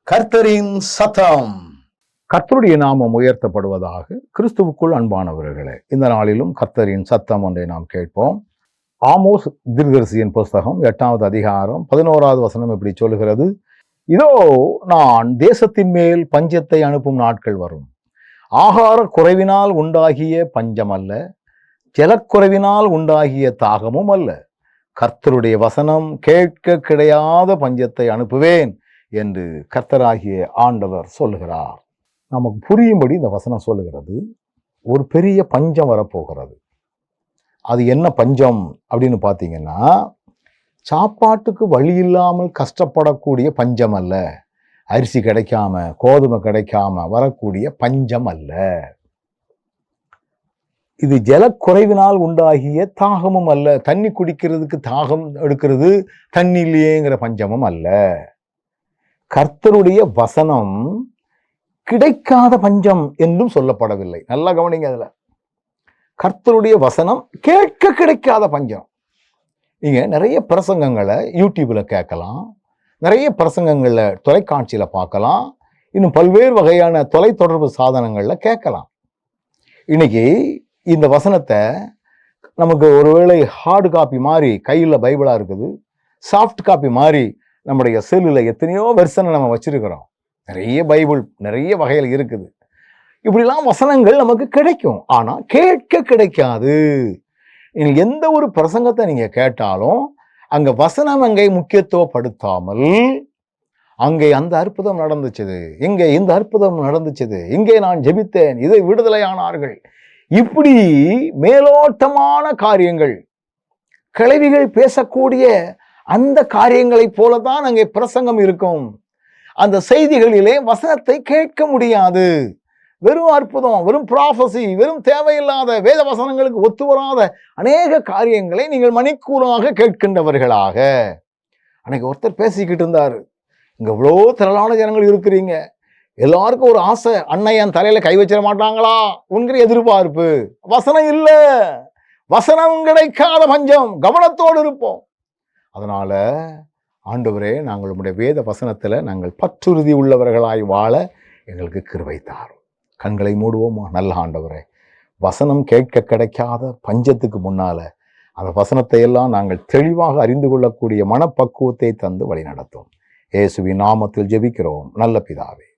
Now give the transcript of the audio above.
கர்த்தரின் சத்தம். கர்த்தருடைய நாமம் உயர்த்தப்படுவதாக. கிறிஸ்துவுக்குள் அன்பானவர்களே, இந்த நாளிலும் கர்த்தரின் சத்தம் ஒன்றை நாம் கேட்போம். ஆமோஸ் தீர்க்கதரிசியின் புஸ்தகம் 8வது அதிகாரம் 11வது வசனம் இப்படி சொல்லுகிறது: இதோ நான் தேசத்தின் மேல் பஞ்சத்தை அனுப்பும் நாட்கள் வரும். ஆகார குறைவினால் உண்டாகிய பஞ்சம் அல்ல, ஜலக்குறைவினால் உண்டாகிய தாகமும் அல்ல. கர்த்தருடைய வசனம் கேட்க கிடையாத பஞ்சத்தை அனுப்புவேன் என்று கர்த்தராகிய ஆண்டவர் சொல்லுகிறார். நமக்கு புரியும்படி இந்த வசனம் சொல்லுகிறது, ஒரு பெரிய பஞ்சம் வரப்போகிறது. அது என்ன பஞ்சம் அப்படின்னு பார்த்தீங்கன்னா, சாப்பாட்டுக்கு வழி இல்லாமல் கஷ்டப்படக்கூடிய பஞ்சம் அல்ல, அரிசி கிடைக்காம கோதுமை கிடைக்காம வரக்கூடிய பஞ்சம் அல்ல. இது ஜலக்குறைவினால் உண்டாகிய தாகமும் அல்ல, தண்ணி குடிக்கிறதுக்கு தாகம் எடுக்கிறது தண்ணி இல்லையேங்கிற பஞ்சமும் அல்ல. கர்த்தருடைய வசனம் கிடைக்காத பஞ்சம் என்றும் சொல்லப்படவில்லை. நல்லா கவனிங்க. அதுல கர்த்தருடைய வசனம் கேட்க கிடைக்காத பஞ்சம். நீங்க நிறைய பிரசங்கங்களை யூடியூப்ல கேட்கலாம், நிறைய பிரசங்கங்களை தொலைக்காட்சியில பார்க்கலாம், இன்னும் பல்வேறு வகையான தொலைத்தொடர்பு சாதனங்கள்ல கேட்கலாம். இன்னைக்கு இந்த வசனத்தை நமக்கு ஒருவேளை ஹார்டு காப்பி மாதிரி கையில் பைபிளா இருக்குது, சாஃப்ட் காப்பி மாதிரி நம்முடைய செல்லில் எத்தனையோ வெர்ஷனை நம்ம வச்சிருக்கிறோம். நிறைய பைபிள் நிறைய வகையில் இருக்குது. இப்படிலாம் வசனங்கள் நமக்கு கிடைக்கும், ஆனால் கேட்க கிடைக்காது. எந்த ஒரு பிரசங்கத்தை நீங்க கேட்டாலும் அங்க வசனம் அங்கே முக்கியத்துவப்படுத்தாமல், அங்கே அந்த அற்புதம் நடந்துச்சது, இங்கே இந்த அற்புதம் நடந்துச்சது, இங்கே நான் ஜெபித்தேன், இதை விடுதலையானார்கள், இப்படி மேலோட்டமான காரியங்கள், கிழவிகள் பேசக்கூடிய அந்த காரியங்களைப் போலதான் அங்கே பிரசங்கம் இருக்கும். அந்த செய்திகளிலே வசனத்தை கேட்க முடியாது. வெறும் அற்புதம், வெறும் ப்ராஃபசி, வெறும் தேவையில்லாத வேத வசனங்களுக்கு ஒத்து வராத அநேக காரியங்களை நீங்கள் மணிக்கூறாக கேட்கின்றவர்களாக. அன்னைக்கு ஒருத்தர் பேசிக்கிட்டு இருந்தாரு, இங்க இவ்வளோ திரளான ஜனங்கள் இருக்கிறீங்க, எல்லாருக்கும் ஒரு ஆசை, அன்னையன் தலையில கை வச்சிட மாட்டாங்களா உன்கிற எதிர்பார்ப்பு. வசனம் இல்ல, வசனம் கிடைக்காத பஞ்சம். கவனத்தோடு இருப்போம். அதனால ஆண்டவரே, நாங்கள் உம்முடைய வேத வசனத்துல நாங்கள் பற்றுறுதி உள்ளவர்களாய் வாழ எங்களுக்கு கிருபை தாரும். கண்களை மூடுவோமா? நல்ல ஆண்டவரே, வசனம் கேட்க கிடைக்காத பஞ்சத்துக்கு முன்னால அந்த வசனத்தை எல்லாம் நாங்கள் தெளிவாக அறிந்து கொள்ளக்கூடிய மனப்பக்குவத்தை தந்து வழி நடத்தும். இயேசுவின் நாமத்தில் ஜெபிக்கிறோம் நல்ல பிதாவே.